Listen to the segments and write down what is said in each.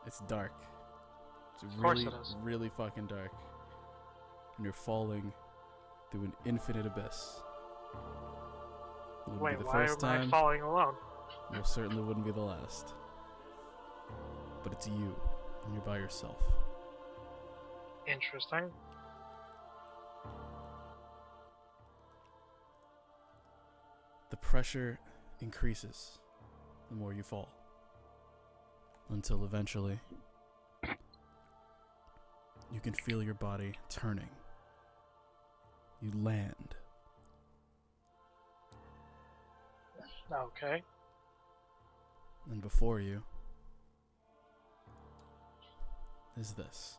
It's dark. It's Of course it is. really fucking dark. And you're falling through an infinite abyss. It wouldn't Wait, be the why first am I time. falling alone? Most certainly wouldn't be the last. But it's you, and you're by yourself. Interesting. The pressure increases the more you fall. Until eventually, you can feel your body turning. You land. Okay. And before you is this.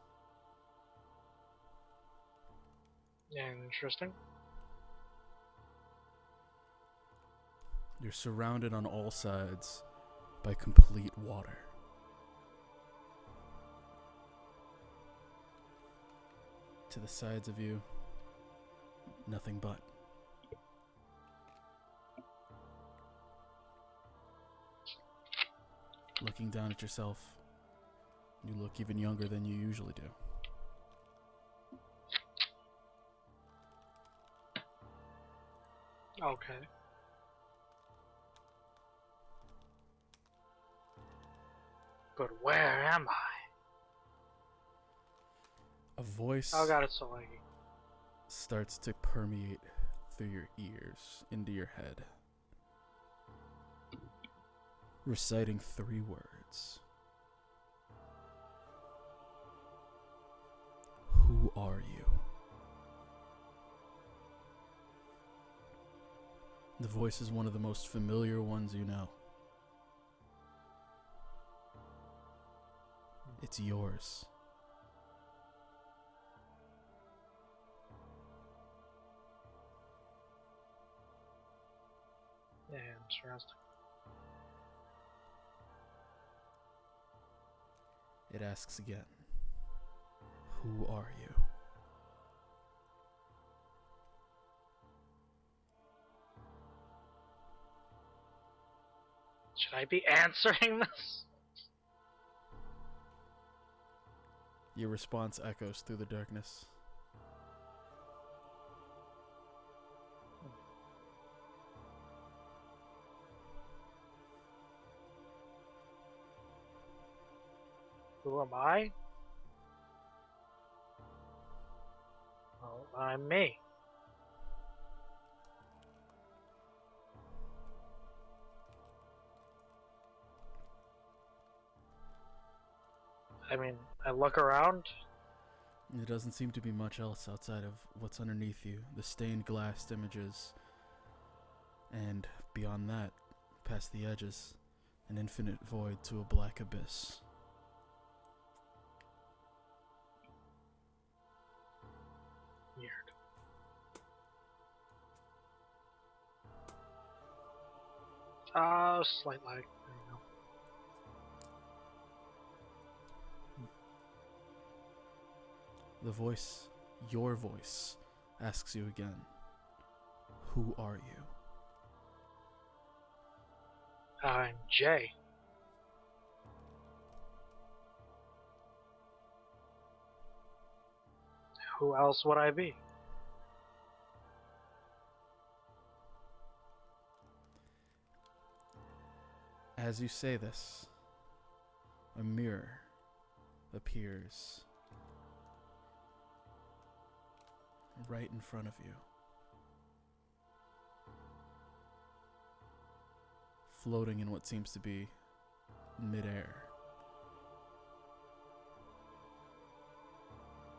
Interesting. You're surrounded on all sides by complete water. To the sides of you, nothing but. Looking down at yourself, you look even younger than you usually do. Okay. But where am I? A voice Oh god, it's so laggy. starts to permeate through your ears into your head, reciting 3 words. Who are you? The voice is one of the most familiar ones you know. It's yours. Interesting. It asks again. Who are you? Should I be answering this? Your response echoes through the darkness. Who am I? Well, I'm me. I mean, I look around. There doesn't seem to be much else outside of what's underneath you. The stained glass images. And beyond that, past the edges, an infinite void to a black abyss. Weird. Slight lag. There you go. The voice, your voice, asks you again, who are you? I'm Jay. Who else would I be? As you say this, a mirror appears right in front of you, floating in what seems to be midair.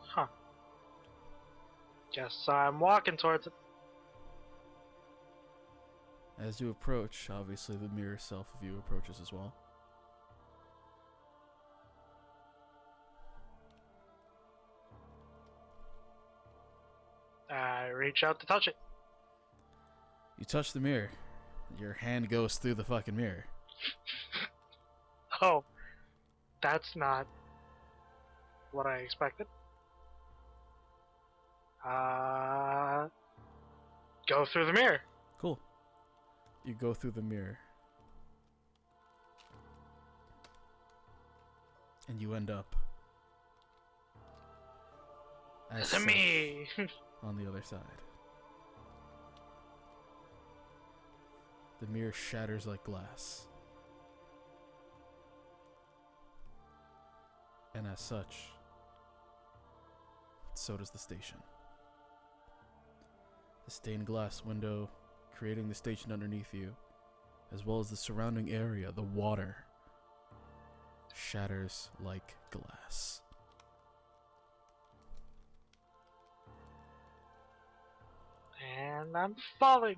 Huh. Guess I'm walking towards it. As you approach, obviously the mirror self of you approaches as well. I reach out to touch it. You touch the mirror. Your hand goes through the fucking mirror. Oh, that's not what I expected. Go through the mirror. Cool. You go through the mirror. and you end up as To such me. on the other side. The mirror shatters like glass. And as such, so does the station. The stained glass window creating the station underneath you, as well as the surrounding area, the water, shatters like glass. And I'm falling.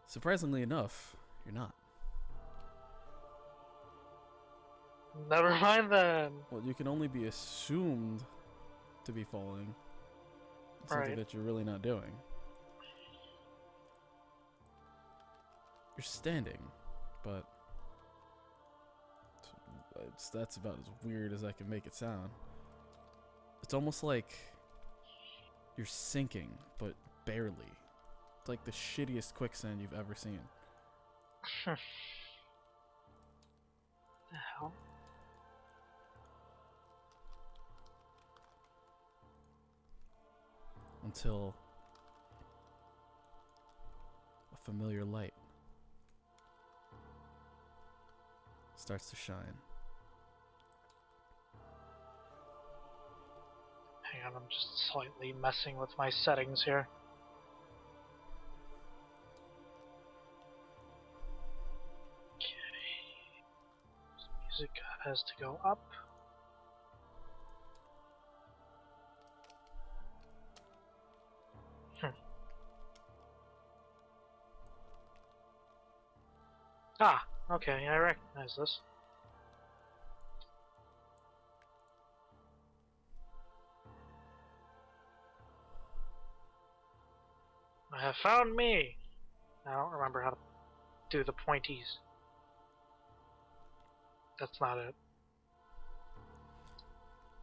Surprisingly enough, you're not. Never mind then. Well, you can only be assumed to be falling. Something Right. that you're really not doing. You're standing, but that's about as weird as I can make it sound. It's almost like you're sinking, but barely. It's like the shittiest quicksand you've ever seen. The hell? Until a familiar light starts to shine. Hang on, I'm just slightly messing with my settings here. Okay. Music has to go up. Ah, okay, I recognize this. I have found me! I don't remember how to do the pointies. That's not it.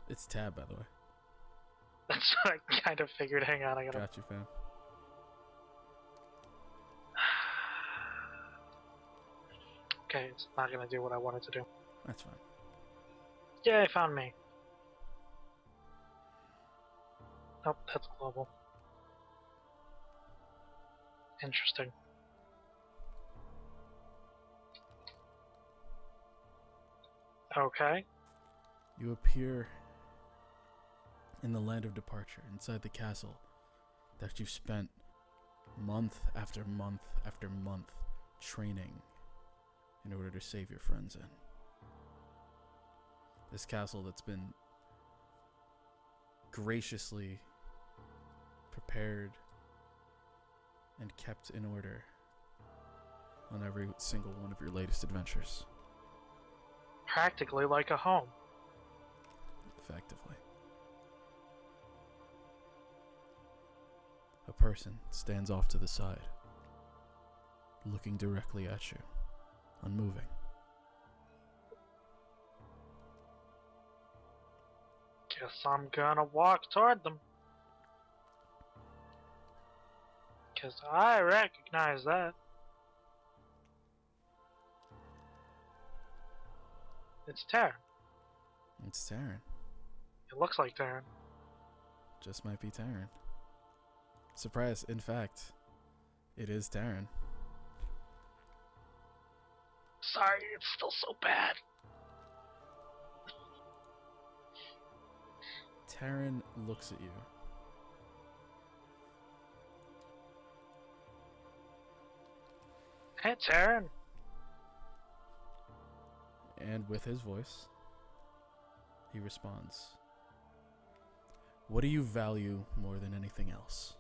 It's tab, by the way. That's what I kind of figured. Hang on, I gotta... Got you, fam. Okay, it's not gonna do what I wanted to do. That's fine. Yay, found me. Nope, that's global. Interesting. Okay. You appear in the land of departure, inside the castle that you've spent month after month after month training in order to save your friends in. This castle that's been graciously prepared and kept in order on every single one of your latest adventures. Practically like a home. Effectively. A person stands off to the side, looking directly at you, unmoving. Guess I'm gonna walk toward them. 'Cause I recognize that. It's Terran. It's Taryn. It looks like Terran. Just might be Taryn. Surprise, in fact, it is Taryn. Sorry, it's still so bad. Taryn looks at you. Hey, Terran. And with his voice, he responds, "What do you value more than anything else?"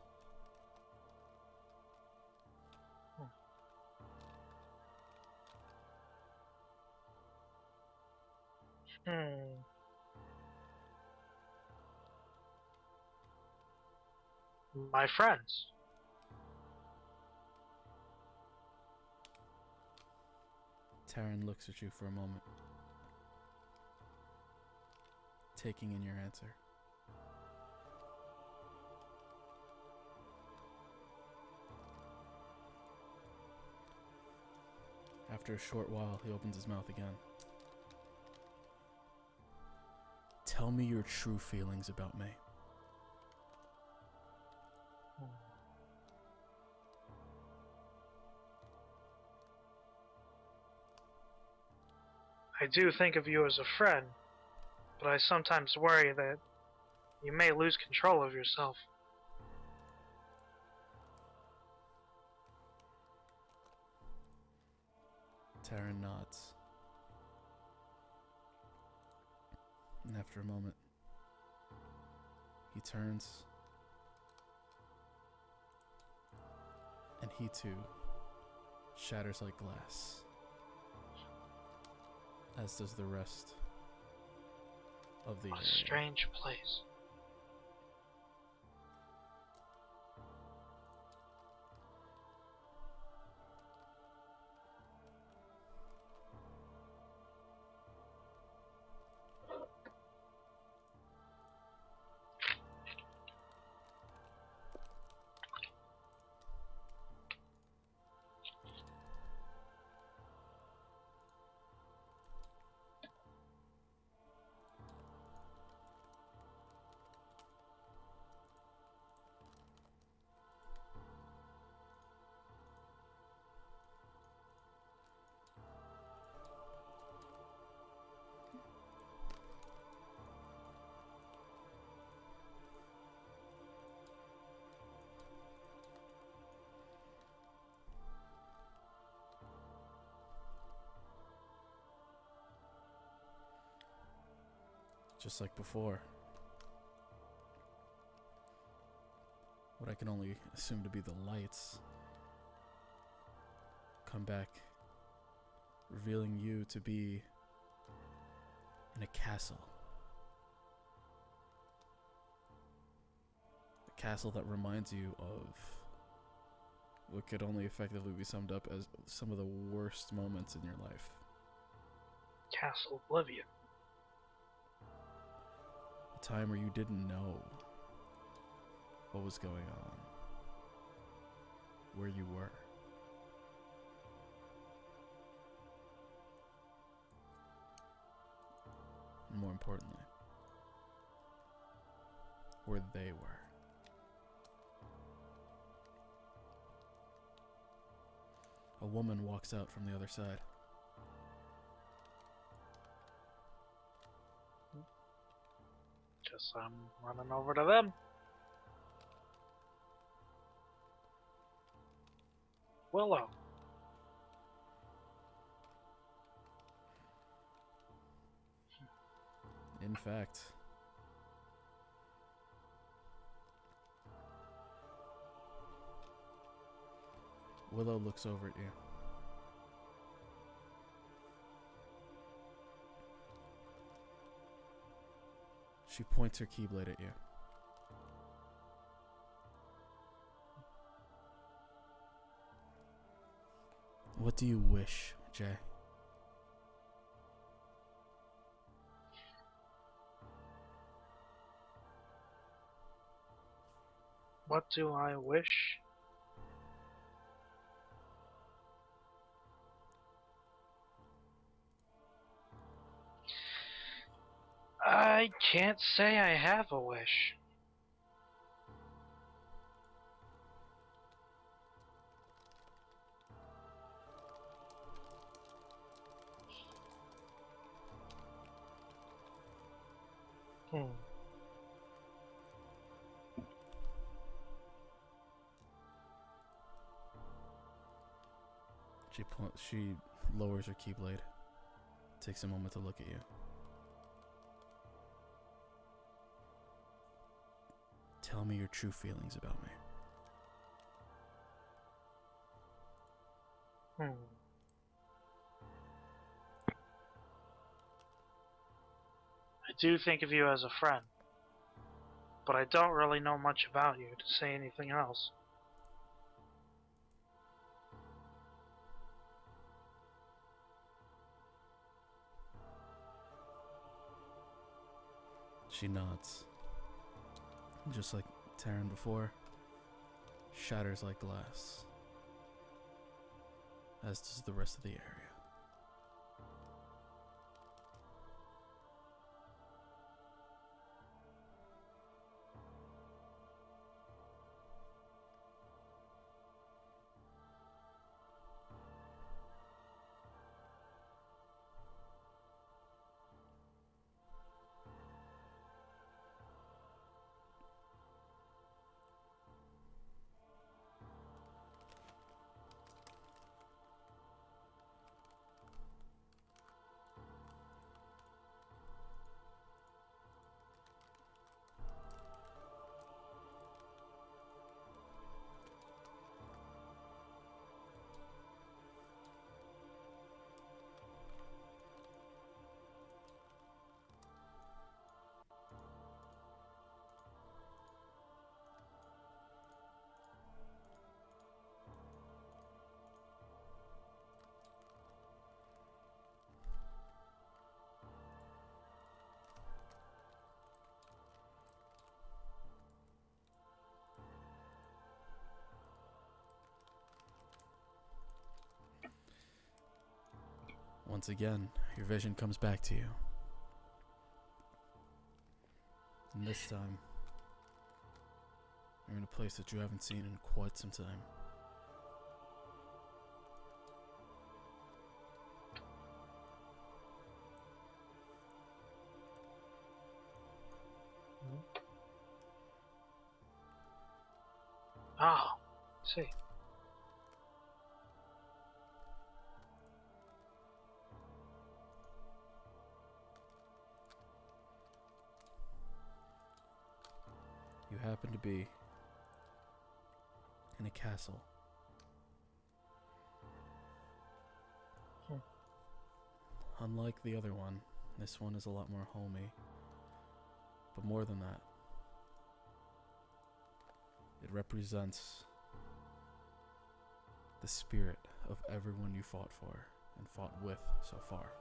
My friends. Taryn looks at you for a moment, taking in your answer. After a short while, he opens his mouth again. Tell me your true feelings about me. I do think of you as a friend, but I sometimes worry that you may lose control of yourself. Taryn nods. And after a moment, he turns, and he too shatters like glass, as does the rest of the area. A strange place. Just like before. What I can only assume to be the lights come back, revealing you to be in a castle. A castle that reminds you of what could only effectively be summed up as some of the worst moments in your life. Castle Oblivion. A time where you didn't know what was going on, where you were. And more importantly, where they were. A woman walks out from the other side. Guess I'm running over to them. Willow. In fact, Willow looks over at you. She points her keyblade at you. What do you wish, Jay? What do I wish? I can't say I have a wish. She lowers her keyblade. Takes a moment to look at you. Tell me your true feelings about me. I do think of you as a friend, but I don't really know much about you to say anything else. She nods. Just like Taryn before, shatters like glass, as does the rest of the area. Once again, your vision comes back to you. And this time, you're in a place that you haven't seen in quite some time. Oh, see. You happen to be in a castle. Unlike the other one, this one is a lot more homey. But more than that, it represents the spirit of everyone you fought for and fought with so far.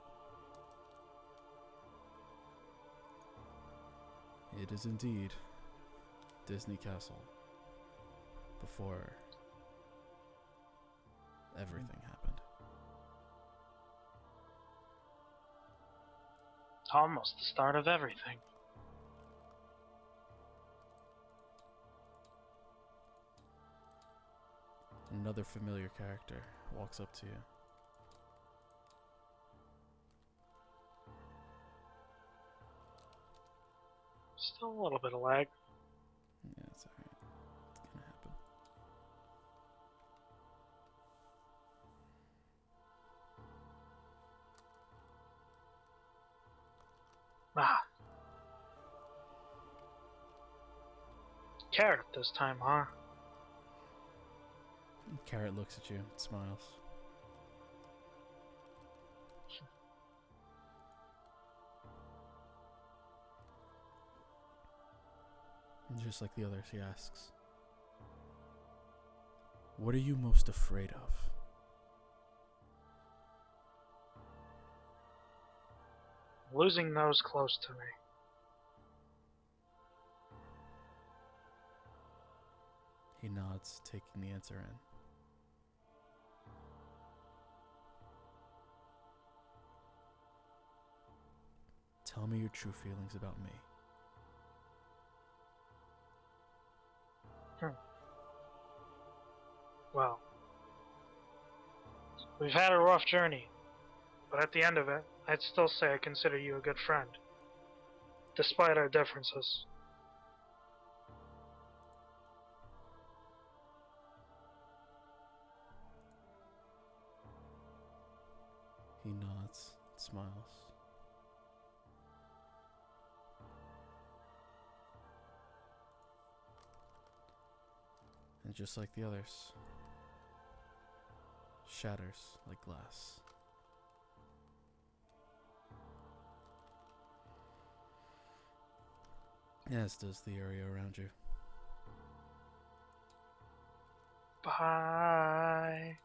It is indeed Disney Castle before everything happened. Almost the start of everything. Another familiar character walks up to you. Still a little bit of lag. Yeah, it's alright. It's gonna happen. Ah. Carrot this time, huh? Carrot looks at you and smiles. And just like the others, he asks, "What are you most afraid of?" Losing those close to me. He nods, taking the answer in. Tell me your true feelings about me. Well, we've had a rough journey, but at the end of it, I'd still say I consider you a good friend, despite our differences. He nods, smiles. And just like the others, shatters like glass. As does the area around you. Bye.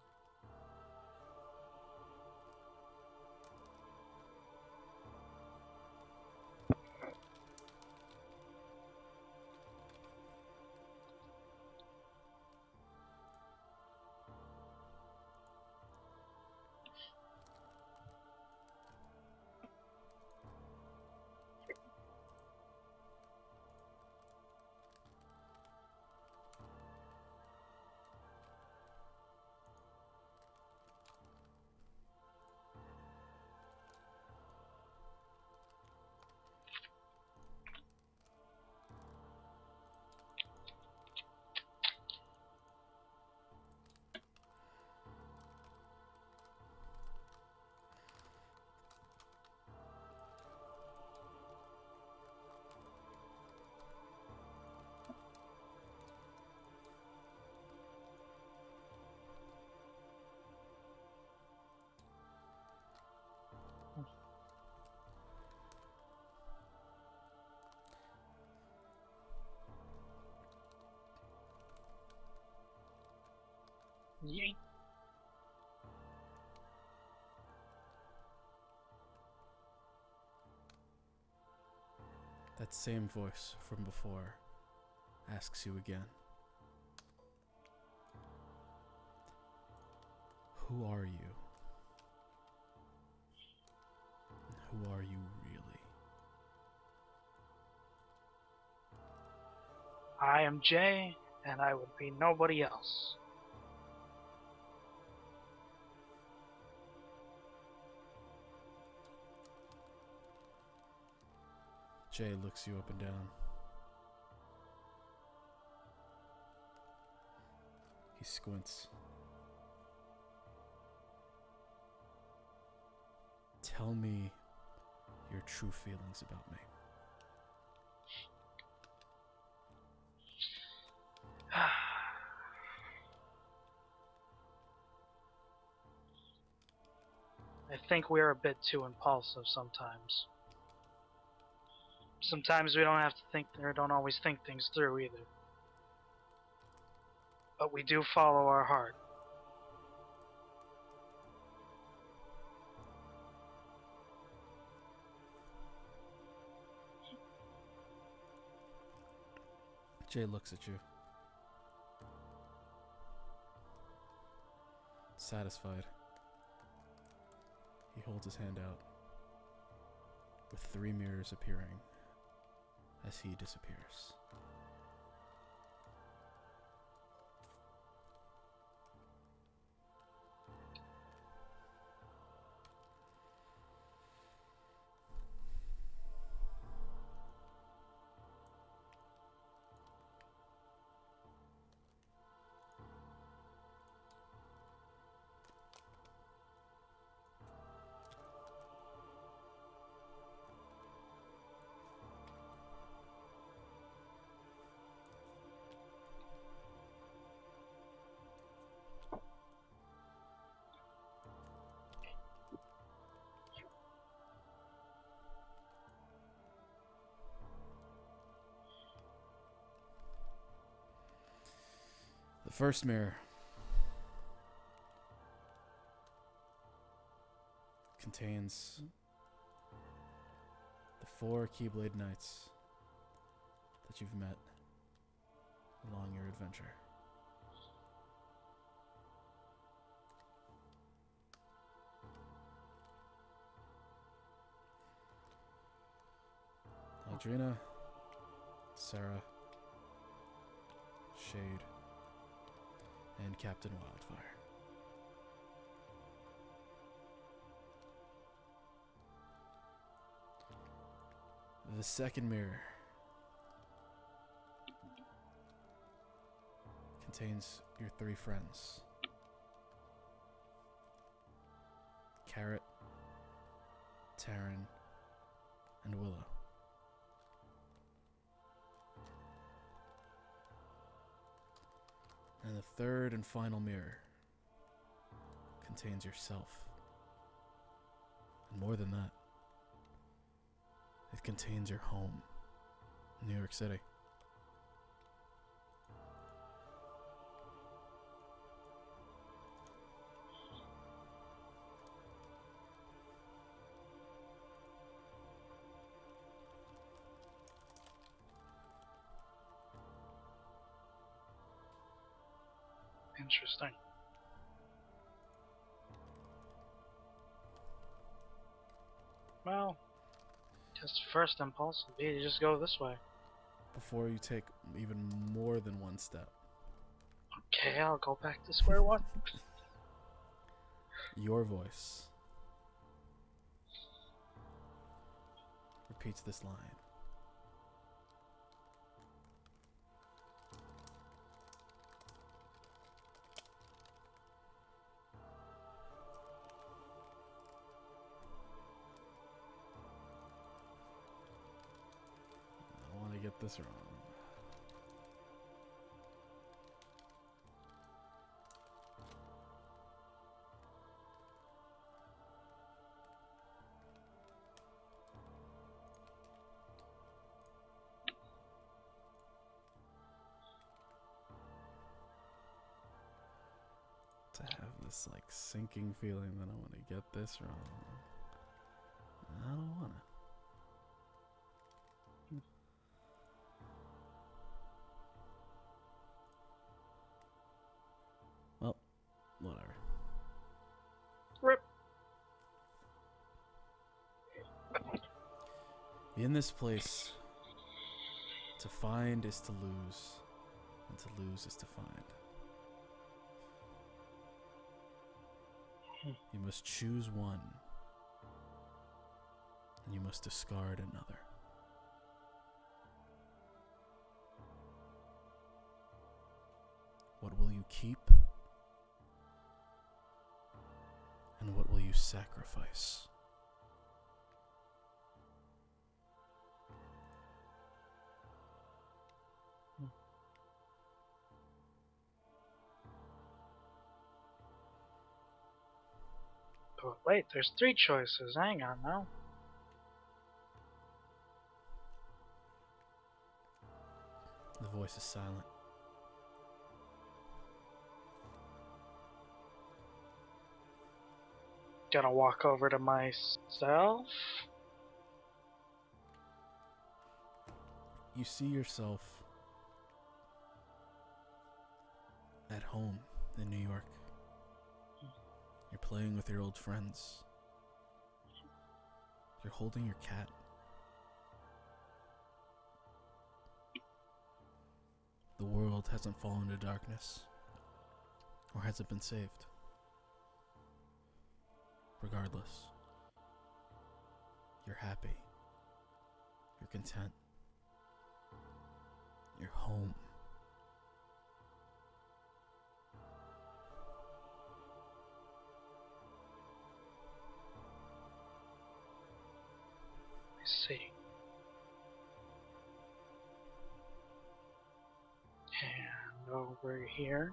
Yeet. That same voice from before asks you again. Who are you? who are you really? I am Jay, and I would be nobody else. Jay looks you up and down. He squints. Tell me your true feelings about me. I think we're a bit too impulsive sometimes. Sometimes we don't have to think, or don't always think things through either. But we do follow our heart. Jay looks at you. Satisfied. He holds his hand out, with 3 mirrors appearing as he disappears. The first mirror contains the 4 Keyblade Knights that you've met along your adventure. Aldrina, Sarah, Shade, and Captain Wildfire. The second mirror contains your 3 friends. Carrot, Taryn, and Willow. And the third and final mirror contains yourself. And more than that, it contains your home, New York City. Interesting. Well, just first impulse would be to just go this way. Before you take even more than one step, Okay, I'll go back to square one. your voice repeats this line. I don't want to get this wrong. To have this like sinking feeling that I want to get this wrong. I don't want to. Well, whatever. Rip. In this place, to find is to lose, and to lose is to find. You must choose one, and you must discard another. What will you keep? And what will you sacrifice? But wait, there's 3 choices. Hang on now. The voice is silent. Gonna walk over to myself. You see yourself at home in New York. You're playing with your old friends. You're holding your cat. The world hasn't fallen to darkness, or has it been saved? Regardless, you're happy. You're content. You're home. I see. And over here.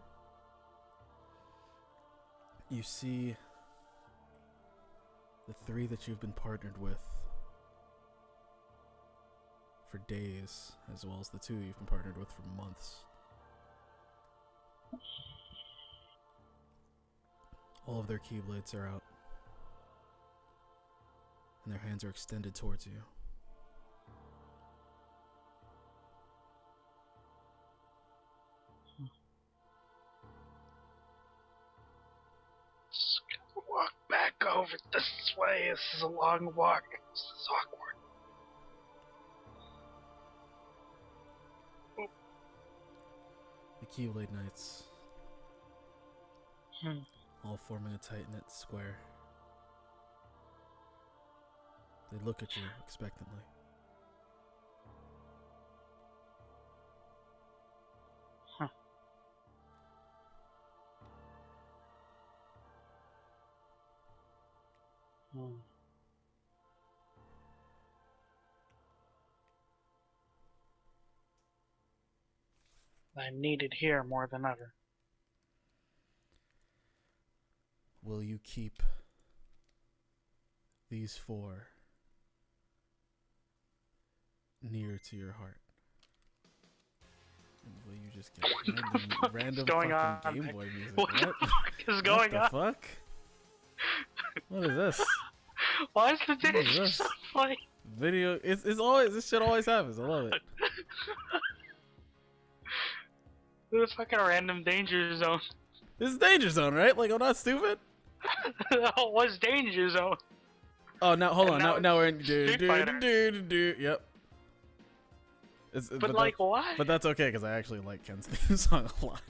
You see the 3 that you've been partnered with for days, as well as the 2 you've been partnered with for months. All of their keyblades are out, and their hands are extended towards you. Just gonna walk back over this way. This is a long walk. This is awkward. The Keyblade Knights, all forming a tight-knit square. They look at you expectantly. I'm needed here more than ever. Will you keep these 4 near to your heart? And will you just get random going fucking on? Game Boy music? What the fuck is going on? What the fuck? What is this? Why is the What is danger this? so funny? Video, it's always, this shit always happens. I love it. The fucking random danger zone. This is Danger Zone, right? Like, I'm not stupid. What's danger zone? Oh, now hold And on. Now we're in Street Fighter. Yep. But like, why? But that's okay because I actually like Ken's theme song a lot.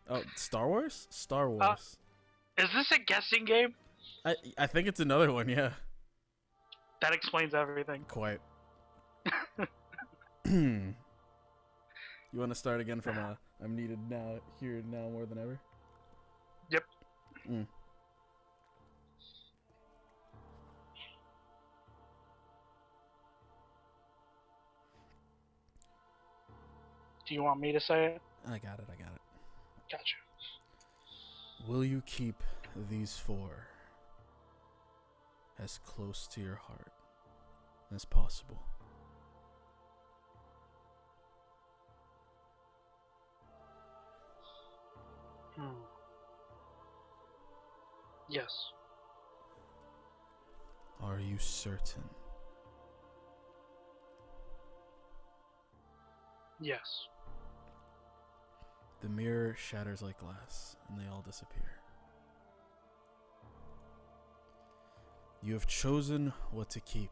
Oh, Star Wars? Star Wars. Is this a guessing game? I think it's another one. Yeah. That explains everything. Quite. You want to start again from I'm needed now, here now more than ever? Yep. Do you want me to say it? I got it. Gotcha. Will you keep these 4 as close to your heart as possible? Yes. Are you certain? Yes. The mirror shatters like glass, and they all disappear. You have chosen what to keep.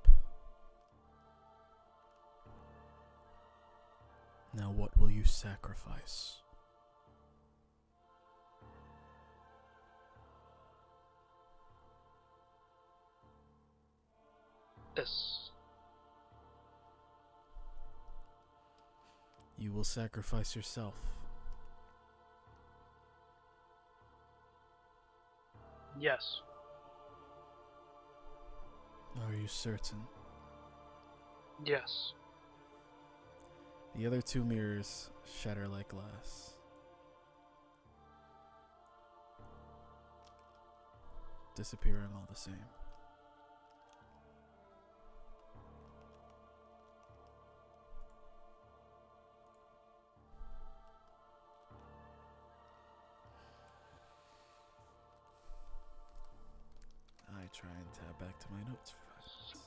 Now what will you sacrifice? This. You will sacrifice yourself. Yes. Are you certain? Yes. The other two mirrors shatter like glass. Disappearing all the same. I try and tab back to my notes for 5 minutes.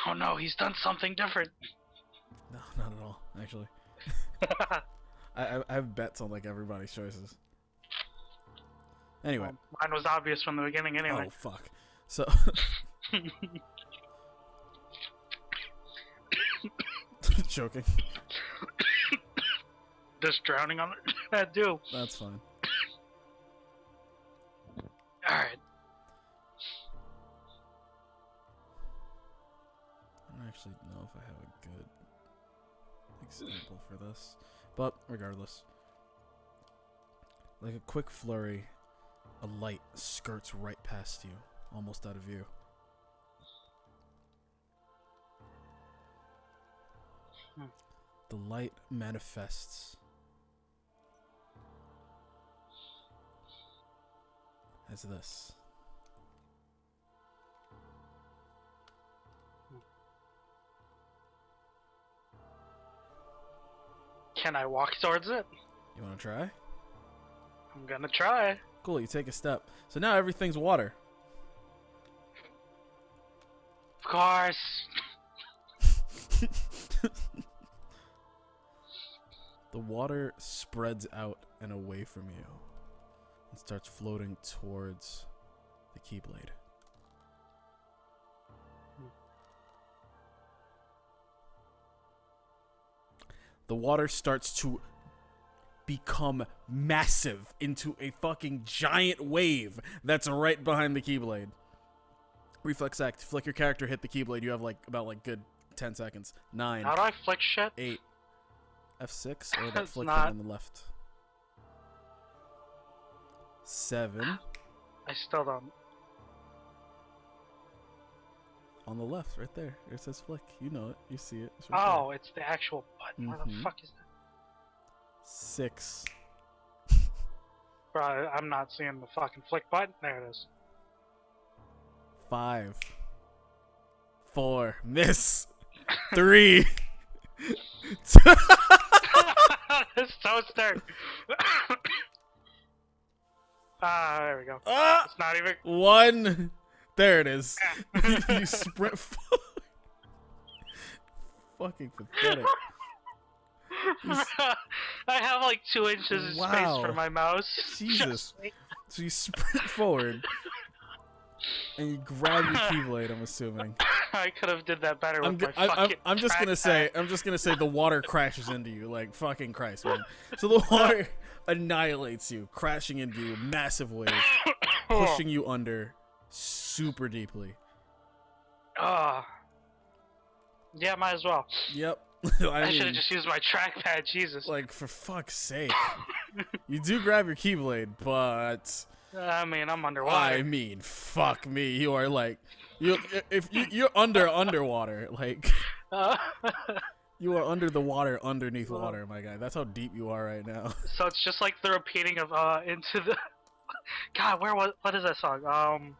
Oh no, he's done something different. No, not at all, actually. I have bets on like everybody's choices. Anyway. Well, mine was obvious from the beginning anyway. Oh, fuck. So. Joking. Just drowning on it. Do. That's fine. Alright. I don't actually know if I have a good example for this. But, regardless. Like a quick flurry, a light skirts right past you, almost out of view. The light manifests as this. Can I walk towards it? You want to try? I'm gonna try. Cool, you take a step. So now everything's water. Of course. The water spreads out and away from you and starts floating towards the Keyblade. The water starts to become massive into a fucking giant wave that's right behind the Keyblade. Reflex act. Flick your character, hit the Keyblade. You have about good 10 seconds. 9. How do I flick shit? 8. F6 or that It's flick not. button on the left. 7. I still don't. On the left, right there. It says flick. You know it. You see it. It's right Oh, it's the actual button. Where the Mhm. fuck is that? 6. Bro, I'm not seeing the fucking flick button. There it is. 5. 4. Miss. 3. It's toaster. There we go. Ah! It's not even. 1. There it is. You sprint forward. Fucking pathetic. I have like 2 inches of Wow. space for my mouse. Jesus. So you sprint forward and you grab your Keyblade, I'm assuming. I could have did that better with my I'm fucking just gonna say trackpad. the water crashes into you, like fucking Christ, man. So the water annihilates you, crashing into you, massive wave, pushing you under super deeply. Yeah, might as well. Yep. I should mean, have just used my trackpad, Jesus. like, for fuck's sake. You do grab your Keyblade, but I mean, I'm underwater. I mean, fuck me. You are like, you're underwater, like. You are under the water, underneath water, my guy. That's how deep you are right now. So it's just like the repeating of Into the. God, what is that song?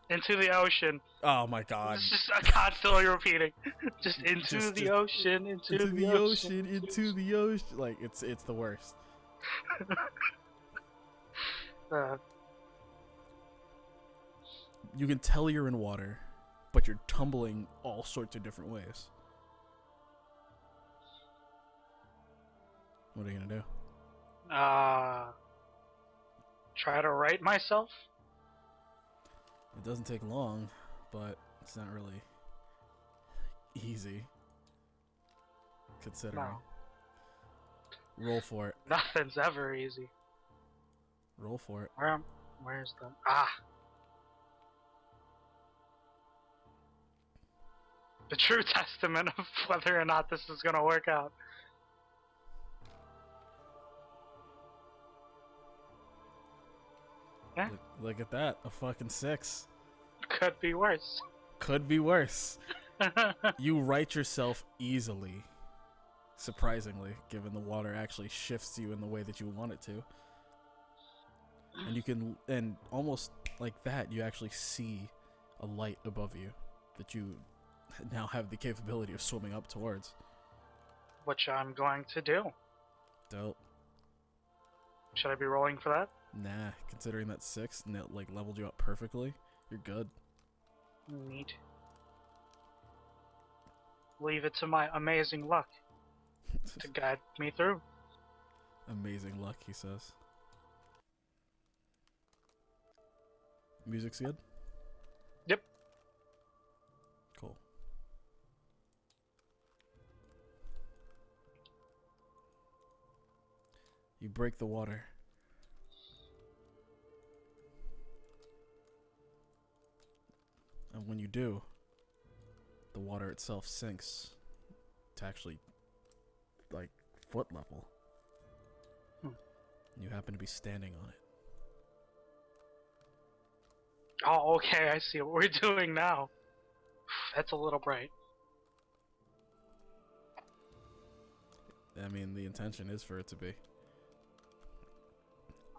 Into the Ocean. Oh my god. It's just constantly repeating. Just into the ocean, into the ocean, into the ocean. Like it's the worst. You can tell you're in water, but you're tumbling all sorts of different ways. What are you gonna do? Try to right myself. It doesn't take long, but it's not really easy. Considering. No. Roll for it. Nothing's ever easy. Roll for it. Where's the... Ah! The true testament of whether or not this is gonna work out. Yeah, Look at that. A fucking 6. could be worse. Could be worse. You right yourself easily. Surprisingly, given the water actually shifts you in the way that you want it to. And you can, and almost like that, you actually see a light above you that you now have the capability of swimming up towards. Which I'm going to do. Dope. Should I be rolling for that? Nah, considering that 6 and it like leveled you up perfectly, you're good. Neat. Leave it to my amazing luck to guide me through. Amazing luck, he says. Music's good? Yep. Cool. You break the water. And when you do, the water itself sinks to actually, like, foot level. You happen to be standing on it. Oh, okay, I see what we're doing now. That's a little bright. I mean, the intention is for it to be.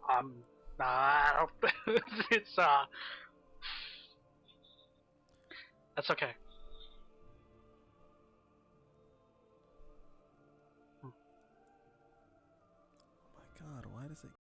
Nah, I don't... it's, That's okay. Oh my god, why does it